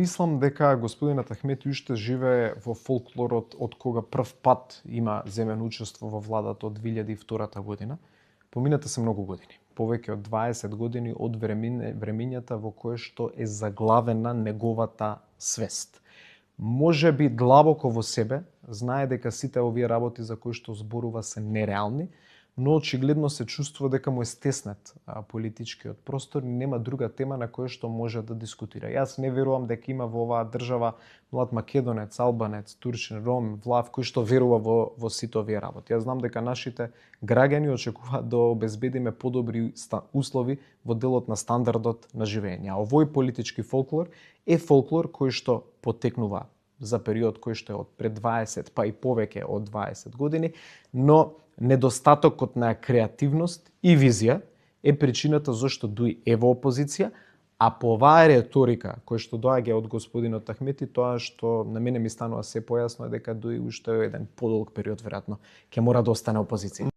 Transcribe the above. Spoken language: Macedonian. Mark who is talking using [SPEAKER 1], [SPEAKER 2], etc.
[SPEAKER 1] мислам дека господинот Ахмети уште живее во фолклорот од кога прв пат има земено учество во владата од 2002 година. Помината се многу години, повеќе од 20 години од времињата во кое што е заглавена неговата свест. Може би длабоко во себе знае дека сите овие работи за кои што зборува се нереални, но очигледно се чувствува дека му е стеснет политичкиот простор и нема друга тема на која што може да дискутира. Јас не верувам дека има во оваа држава млад македонец, албанец, турчин, ром, влав кој што верува во сите овие работи. Јас знам дека нашите граѓани очекуваат да обезбедиме подобри услови во делот на стандардот на живење. А овој политички фолклор е фолклор кој што потекнува за период кој што е од пред 20 па и повеќе од 20 години, но недостатокот на креативност и визија е причината зашто Дуи е во опозиција, а по оваа реторика која што доаѓа од господинот Ахмети, тоа што на мене ми станува се појасно е дека Дуи уште еден подолг период веројатно ќе мора да остане опозиција.